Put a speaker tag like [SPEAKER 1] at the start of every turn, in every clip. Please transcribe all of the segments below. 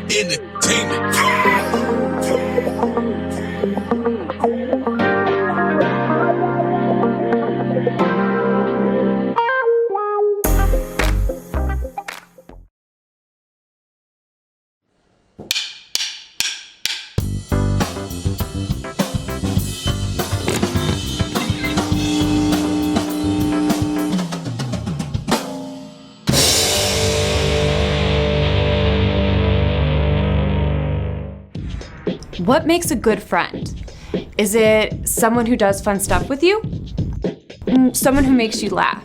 [SPEAKER 1] Entertainment.
[SPEAKER 2] What makes a good friend? Is it someone who does fun stuff with you? Someone who makes you laugh?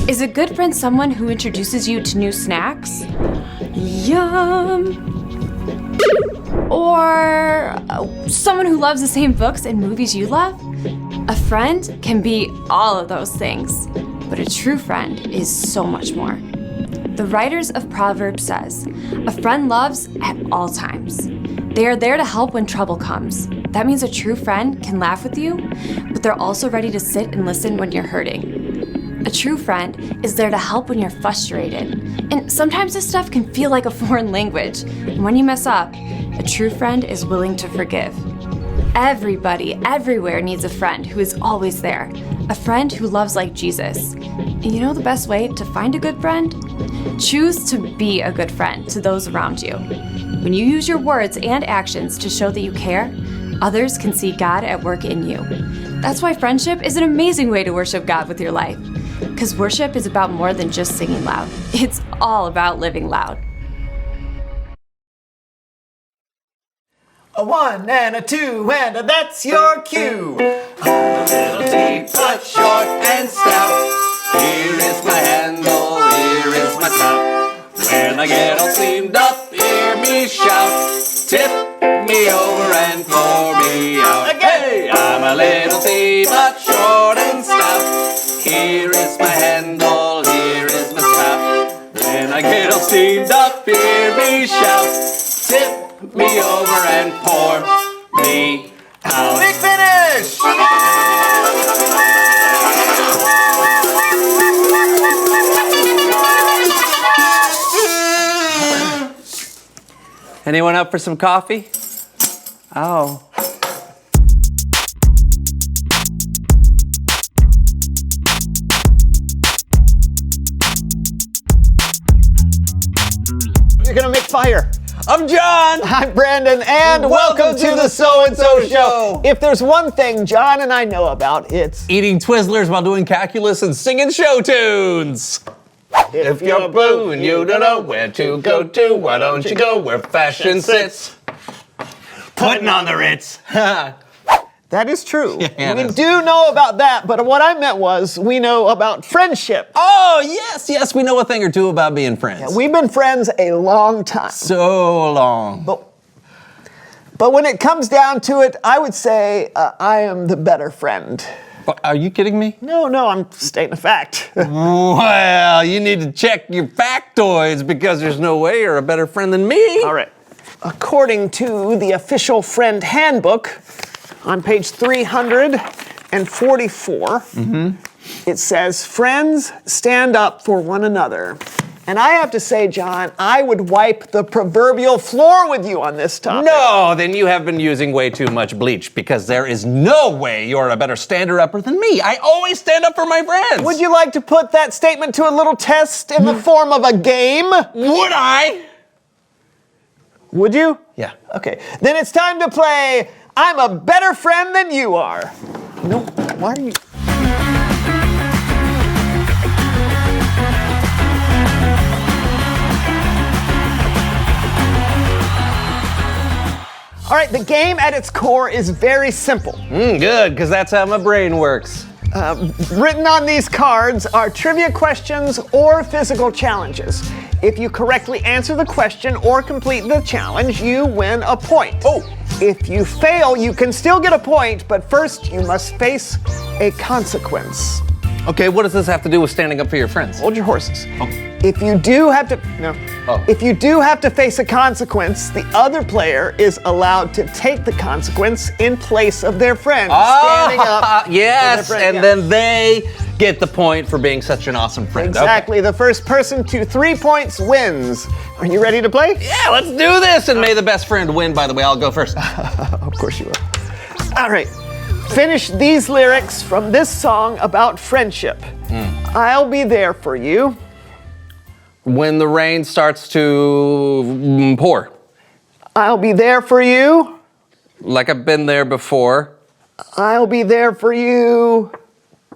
[SPEAKER 2] Is a good friend someone who introduces you to new snacks? Yum! Or someone who loves the same books and movies you love? A friend can be all of those things, but a true friend is so much more. The writers of Proverbs says, "A friend loves at all times." They are there to help when trouble comes. That means a true friend can laugh with you, but they're also ready to sit and listen when you're hurting. A true friend is there to help when you're frustrated. And sometimes this stuff can feel like a foreign language. And when you mess up, a true friend is willing to forgive. Everybody, everywhere needs a friend who is always there. A friend who loves like Jesus. And you know the best way to find a good friend? Choose to be a good friend to those around you. When you use your words and actions to show that you care, others can see God at work in you. That's why friendship is an amazing way to worship God with your life. Because worship is about more than just singing loud. It's all about living loud.
[SPEAKER 3] A 1 and a 2 and a that's your cue. I'm a little teapot, short and stout. Here is my handle, here is my top. When I get all steamed up, hear me shout. Tip me over and pour me out. Hey, I'm a little teapot, short and stout. Here is my handle, here is my top. When I get all steamed up, hear me shout. Tip me over and pour me out. Big finish!
[SPEAKER 4] Anyone up for some coffee? Oh.
[SPEAKER 3] You're gonna make fire.
[SPEAKER 4] I'm John!
[SPEAKER 3] I'm Brandon, and welcome to the So and So Show. If there's one thing John and I know about, it's
[SPEAKER 4] eating Twizzlers while doing calculus and singing show tunes. If you're blue and you don't know where to go to, why don't you go where fashion sits? Putting on the Ritz.
[SPEAKER 3] that is true.
[SPEAKER 4] Yeah,
[SPEAKER 3] we do know about that, but what I meant was we know about friendship.
[SPEAKER 4] Oh, yes, we know a thing or two about being friends.
[SPEAKER 3] Yeah, we've been friends a long time.
[SPEAKER 4] So long.
[SPEAKER 3] But when it comes down to it, I would say I am the better friend.
[SPEAKER 4] Are you kidding me?
[SPEAKER 3] No, I'm stating a fact.
[SPEAKER 4] Well, you need to check your factoids because there's no way you're a better friend than me.
[SPEAKER 3] All right. According to the official friend handbook, on page 344, it says, friends stand up for one another. And I have to say, John, I would wipe the proverbial floor with you on this topic.
[SPEAKER 4] No, then you have been using way too much bleach because there is no way you're a better stander-upper than me. I always stand up for my friends.
[SPEAKER 3] Would you like to put that statement to a little test in the form of a game?
[SPEAKER 4] Would I?
[SPEAKER 3] Would you?
[SPEAKER 4] Yeah.
[SPEAKER 3] Okay, then it's time to play I'm a better friend than you are. No, why do you... All right, the game at its core is very simple.
[SPEAKER 4] Good, because that's how my brain works.
[SPEAKER 3] Written on these cards are trivia questions or physical challenges. If you correctly answer the question or complete the challenge, you win a point.
[SPEAKER 4] Oh!
[SPEAKER 3] If you fail, you can still get a point, but first you must face a consequence.
[SPEAKER 4] Okay, what does this have to do with standing up for your friends?
[SPEAKER 3] Hold your horses.
[SPEAKER 4] Oh.
[SPEAKER 3] If you do have to face a consequence, the other player is allowed to take the consequence in place of their friend, standing up.
[SPEAKER 4] Yes,
[SPEAKER 3] for their friend.
[SPEAKER 4] and then they get the point for being such an awesome friend.
[SPEAKER 1] Exactly. The first person to 3 points wins. Are you ready to play?
[SPEAKER 4] Yeah, let's do this. And may the best friend win, by the way. I'll go first.
[SPEAKER 1] Of course you will. All right. Finish these lyrics from this song about friendship. I'll be there for you.
[SPEAKER 4] When the rain starts to pour.
[SPEAKER 1] I'll be there for you.
[SPEAKER 4] Like I've been there before.
[SPEAKER 1] I'll be there for you.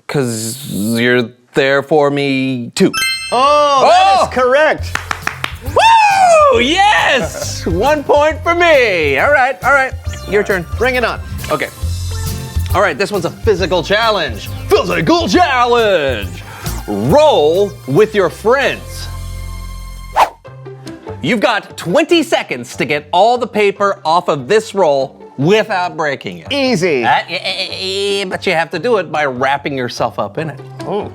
[SPEAKER 4] 'Cause you're there for me too.
[SPEAKER 1] Oh, that is correct.
[SPEAKER 4] Woo! Yes! 1 point for me. All right. Your turn.
[SPEAKER 1] Bring it on.
[SPEAKER 4] Okay. All right, this one's a physical challenge. Physical challenge! Roll with your friends. You've got 20 seconds to get all the paper off of this roll without breaking it.
[SPEAKER 1] Easy.
[SPEAKER 4] But you have to do it by wrapping yourself up in it.
[SPEAKER 1] Oh,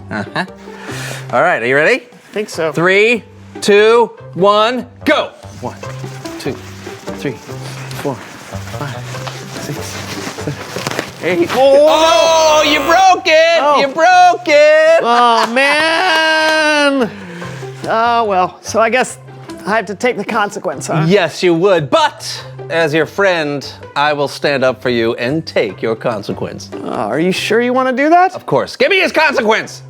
[SPEAKER 4] All right, are you ready?
[SPEAKER 1] I think so.
[SPEAKER 4] 3, 2, 1, go! 1, 2, 3, 4, 5, 6, 7, 8. Oh, you broke it!
[SPEAKER 1] Oh.
[SPEAKER 4] You broke it!
[SPEAKER 1] Oh, man. Oh, well. So I guess I have to take the consequence, huh?
[SPEAKER 4] Yes, you would, but as your friend, I will stand up for you and take your consequence.
[SPEAKER 1] Oh, are you sure you want to do that?
[SPEAKER 4] Of course. Give me his consequence!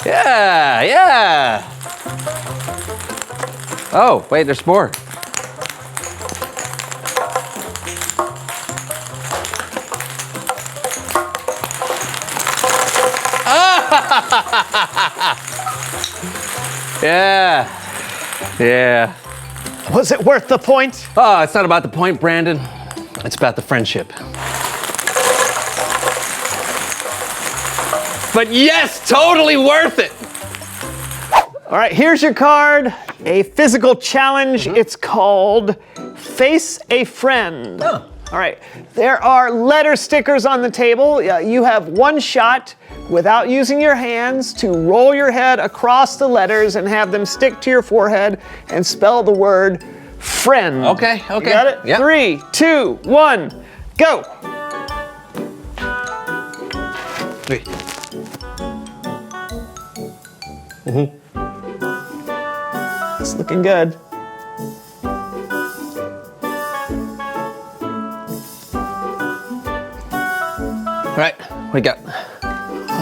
[SPEAKER 4] Yeah. Oh, wait, there's more. Yeah.
[SPEAKER 1] Was it worth the point?
[SPEAKER 4] Oh, it's not about the point, Brandon. It's about the friendship. But yes, totally worth it.
[SPEAKER 1] All right, here's your card. A physical challenge. It's called Face a Friend.
[SPEAKER 4] Oh.
[SPEAKER 1] All right, there are letter stickers on the table. You have one shot without using your hands to roll your head across the letters and have them stick to your forehead and spell the word friend.
[SPEAKER 4] Okay.
[SPEAKER 1] You got it?
[SPEAKER 4] Yep.
[SPEAKER 1] 3, 2, 1, go.
[SPEAKER 4] 3.
[SPEAKER 1] It's looking good.
[SPEAKER 4] All right, what do you got?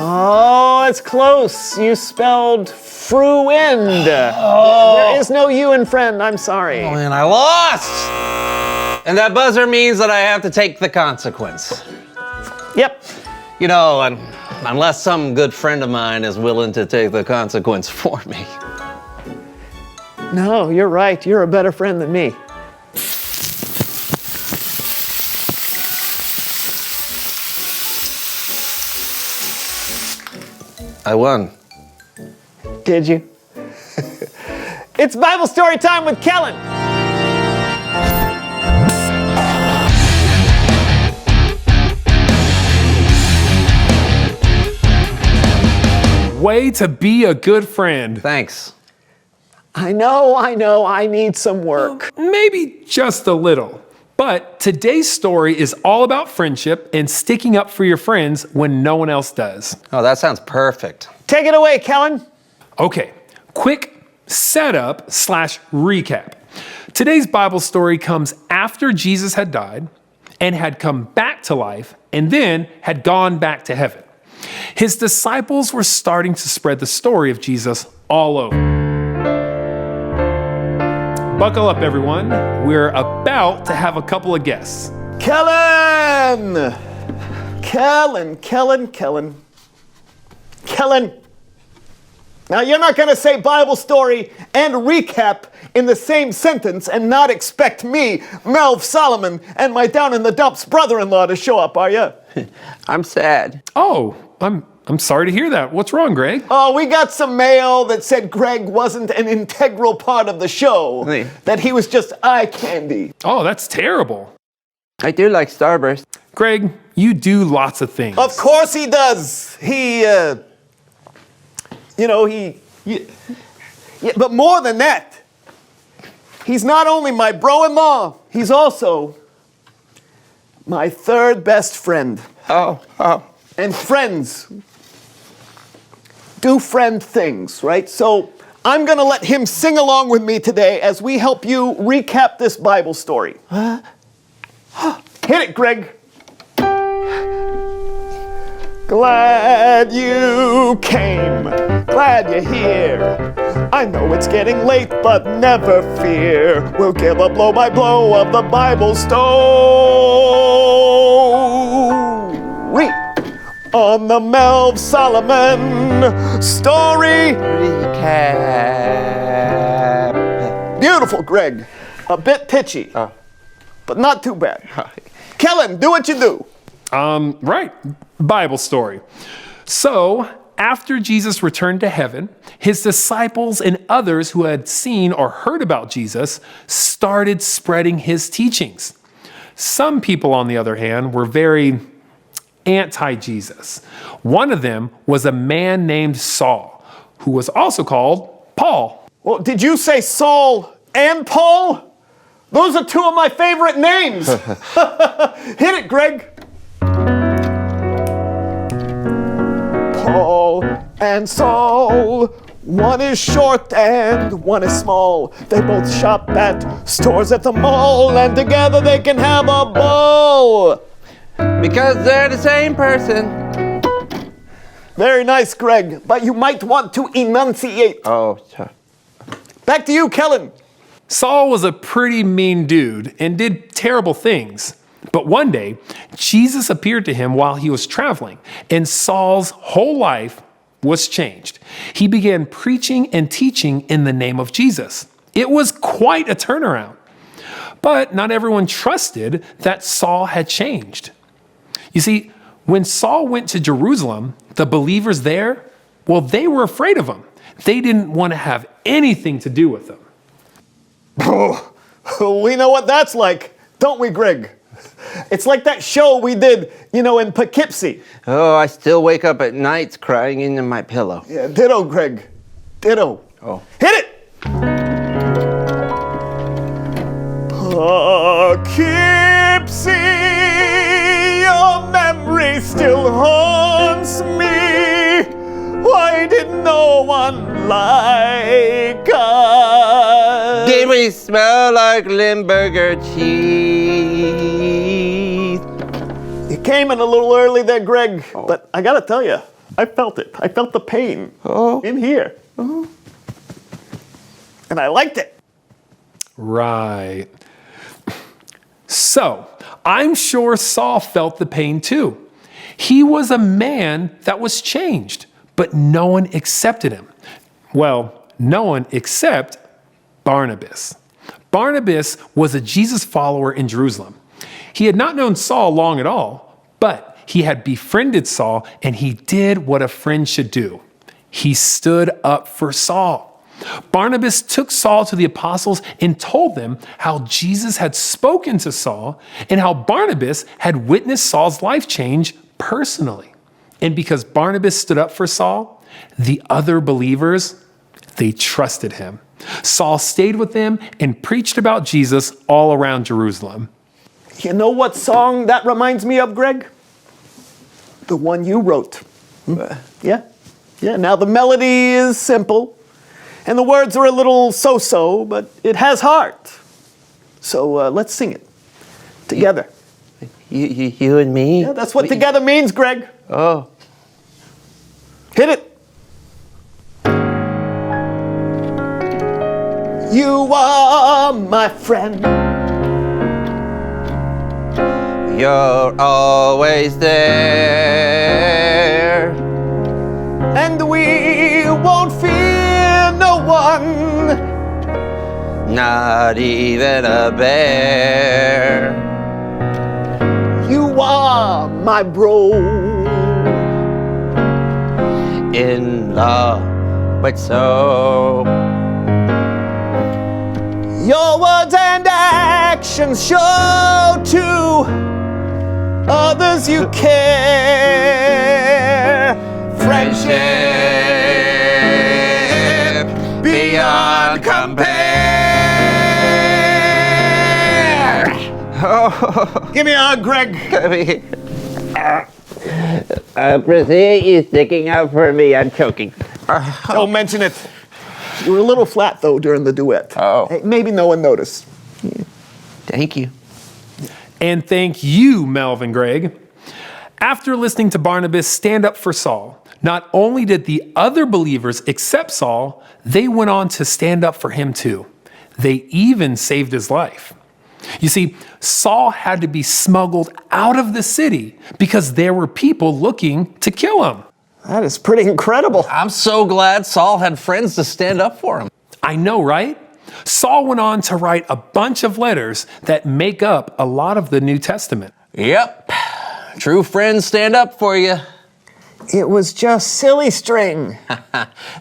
[SPEAKER 1] Oh, it's close. You spelled fruend. There is no you in friend. I'm sorry.
[SPEAKER 4] Oh, man, I lost! And that buzzer means that I have to take the consequence.
[SPEAKER 1] Yep.
[SPEAKER 4] You know, unless some good friend of mine is willing to take the consequence for me.
[SPEAKER 1] No, you're right. You're a better friend than me.
[SPEAKER 4] I won.
[SPEAKER 1] Did you? It's Bible story time with Kellen.
[SPEAKER 5] Way to be a good friend.
[SPEAKER 4] Thanks.
[SPEAKER 1] I know, I need some work.
[SPEAKER 5] Maybe just a little. But today's story is all about friendship and sticking up for your friends when no one else does.
[SPEAKER 4] Oh, that sounds perfect.
[SPEAKER 1] Take it away, Kellen.
[SPEAKER 5] Okay, quick setup / recap. Today's Bible story comes after Jesus had died and had come back to life and then had gone back to heaven. His disciples were starting to spread the story of Jesus all over. Buckle up, everyone. We're about to have a couple of guests.
[SPEAKER 1] Kellen! Kellen. Now, you're not going to say Bible story and recap in the same sentence and not expect me, Melv Solomon, and my down-in-the-dumps brother-in-law to show up, are you?
[SPEAKER 3] I'm sad.
[SPEAKER 5] Oh, I'm sorry to hear that. What's wrong, Greg?
[SPEAKER 1] Oh, we got some mail that said Greg wasn't an integral part of the show,
[SPEAKER 3] Hey.
[SPEAKER 1] that he was just eye candy.
[SPEAKER 5] Oh, that's terrible.
[SPEAKER 3] I do like Starburst.
[SPEAKER 5] Greg, you do lots of things.
[SPEAKER 1] Of course he does. But more than that, he's not only my bro-in-law, he's also my third best friend.
[SPEAKER 4] Oh.
[SPEAKER 1] And friends do friend things, right? So I'm going to let him sing along with me today as we help you recap this Bible story. Hit it, Greg. Glad you came, glad you're here. I know it's getting late, but never fear. We'll give a blow by blow of the Bible story on the Melv Solomon story
[SPEAKER 4] Recap.
[SPEAKER 1] Beautiful, Greg. A bit pitchy, but not too bad. Kellen, do what you do.
[SPEAKER 5] Right. Bible story. So, after Jesus returned to heaven, his disciples and others who had seen or heard about Jesus started spreading his teachings. Some people, on the other hand, were very anti-Jesus. One of them was a man named Saul, who was also called Paul.
[SPEAKER 1] Well, did you say Saul and Paul? Those are two of my favorite names. Hit it, Greg. Paul and Saul, one is short and one is small. They both shop at stores at the mall, and together they can have a ball.
[SPEAKER 4] Because they're the same person.
[SPEAKER 1] Very nice, Greg, but you might want to enunciate.
[SPEAKER 4] Oh, sorry.
[SPEAKER 1] Back to you, Kellen.
[SPEAKER 5] Saul was a pretty mean dude and did terrible things. But one day, Jesus appeared to him while he was traveling, and Saul's whole life was changed. He began preaching and teaching in the name of Jesus. It was quite a turnaround. But not everyone trusted that Saul had changed. You see, when Saul went to Jerusalem, the believers there, well, they were afraid of him. They didn't want to have anything to do with him.
[SPEAKER 1] Oh, we know what that's like, don't we, Greg? It's like that show we did, in Poughkeepsie.
[SPEAKER 4] Oh, I still wake up at nights crying into my pillow.
[SPEAKER 1] Yeah, ditto, Greg. Ditto.
[SPEAKER 4] Oh.
[SPEAKER 1] Hit it! Poughkeepsie, your memory still haunts me. Why did no one like us?
[SPEAKER 4] Did we smell like Limburger cheese?
[SPEAKER 1] You came in a little early there, Greg, but I gotta tell you, I felt it. I felt the pain in here. And I liked it.
[SPEAKER 5] Right. So, I'm sure Saul felt the pain too. He was a man that was changed, but no one accepted him. Well, no one except Barnabas. Barnabas was a Jesus follower in Jerusalem. He had not known Saul long at all, but he had befriended Saul, and he did what a friend should do. He stood up for Saul. Barnabas took Saul to the apostles and told them how Jesus had spoken to Saul and how Barnabas had witnessed Saul's life change personally. And because Barnabas stood up for Saul, the other believers, they trusted him. Saul stayed with them and preached about Jesus all around Jerusalem.
[SPEAKER 1] You know what song that reminds me of, Greg? The one you wrote. Yeah. Now the melody is simple, and the words are a little so-so, but it has heart. So let's sing it together.
[SPEAKER 4] You and me?
[SPEAKER 1] Yeah, that's what together means, Greg.
[SPEAKER 4] Oh.
[SPEAKER 1] Hit it. You are my friend.
[SPEAKER 4] You're always there.
[SPEAKER 1] And we won't fear no one.
[SPEAKER 4] Not even a bear.
[SPEAKER 1] You are my bro.
[SPEAKER 4] In love, but so.
[SPEAKER 1] Your words and actions show to others you care. Friendship beyond compare.
[SPEAKER 4] Oh,
[SPEAKER 3] Oh,
[SPEAKER 1] Give me a hug, Greg.
[SPEAKER 3] Brazil is sticking out for me. I'm choking.
[SPEAKER 1] Don't mention it. You were a little flat, though, during the duet.
[SPEAKER 3] Oh.
[SPEAKER 1] Hey, maybe no one noticed.
[SPEAKER 3] Thank you.
[SPEAKER 5] And thank you, Melvin Gregg. After listening to Barnabas stand up for Saul, not only did the other believers accept Saul, they went on to stand up for him too. They even saved his life. You see, Saul had to be smuggled out of the city because there were people looking to kill him.
[SPEAKER 1] That is pretty incredible.
[SPEAKER 4] I'm so glad Saul had friends to stand up for him.
[SPEAKER 5] I know, right? Saul went on to write a bunch of letters that make up a lot of the New Testament.
[SPEAKER 4] Yep. True friends stand up for you.
[SPEAKER 1] It was just silly string.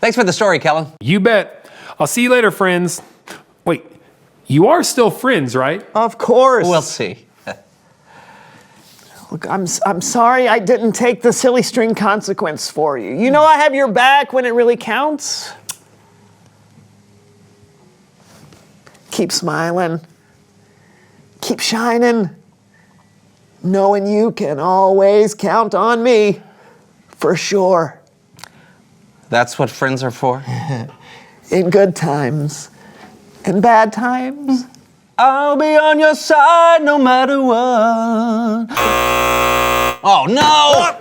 [SPEAKER 4] Thanks for the story, Kellen.
[SPEAKER 5] You bet. I'll see you later, friends. Wait, you are still friends, right?
[SPEAKER 1] Of course.
[SPEAKER 4] We'll see.
[SPEAKER 1] Look, I'm sorry I didn't take the silly string consequence for you. You know I have your back when it really counts. Keep smiling. Keep shining. Knowing you can always count on me. For sure.
[SPEAKER 4] That's what friends are for?
[SPEAKER 1] In good times. In bad times.
[SPEAKER 4] I'll be on your side no matter what. Oh, no!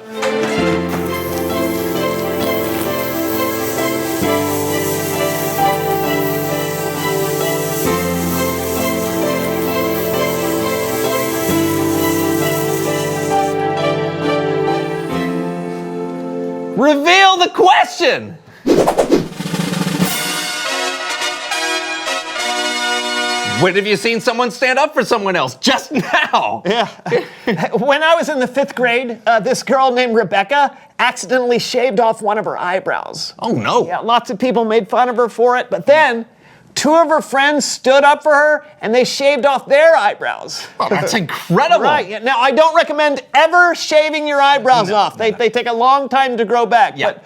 [SPEAKER 4] Reveal the question! When have you seen someone stand up for someone else? Just now!
[SPEAKER 1] Yeah. When I was in the 5th grade, this girl named Rebecca accidentally shaved off one of her eyebrows.
[SPEAKER 4] Oh, no.
[SPEAKER 1] Yeah, lots of people made fun of her for it, but then 2 of her friends stood up for her and they shaved off their eyebrows.
[SPEAKER 4] Oh, that's incredible.
[SPEAKER 1] Right. Yeah. Now, I don't recommend ever shaving your eyebrows off. They take a long time to grow back.
[SPEAKER 4] Yeah.
[SPEAKER 1] But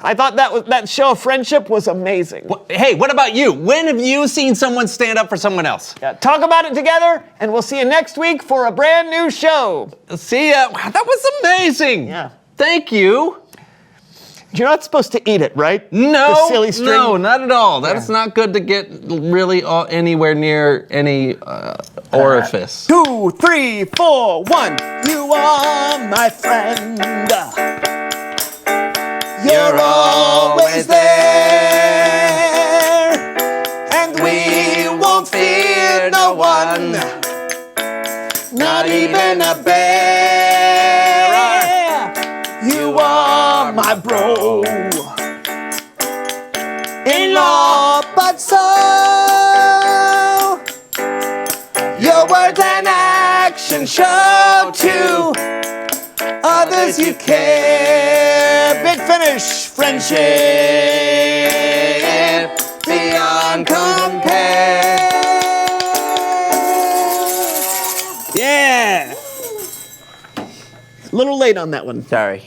[SPEAKER 1] I thought that show of friendship was amazing.
[SPEAKER 4] Hey, what about you? When have you seen someone stand up for someone else?
[SPEAKER 1] Yeah, talk about it together, and we'll see you next week for a brand new show.
[SPEAKER 4] See ya. Wow, that was amazing.
[SPEAKER 1] Yeah.
[SPEAKER 4] Thank you.
[SPEAKER 1] You're not supposed to eat it, right?
[SPEAKER 4] No,
[SPEAKER 1] The silly string.
[SPEAKER 4] no, not at all. That's not good to get really anywhere near any orifice.
[SPEAKER 1] 2, 3, 4, 1. You are my friend. You're always there, and we won't fear no one, not even a bear. You are my bro, in law, but so your words and actions show to others you care. Big finish, friendship beyond compare. Yeah. A little late on that one.
[SPEAKER 3] Sorry.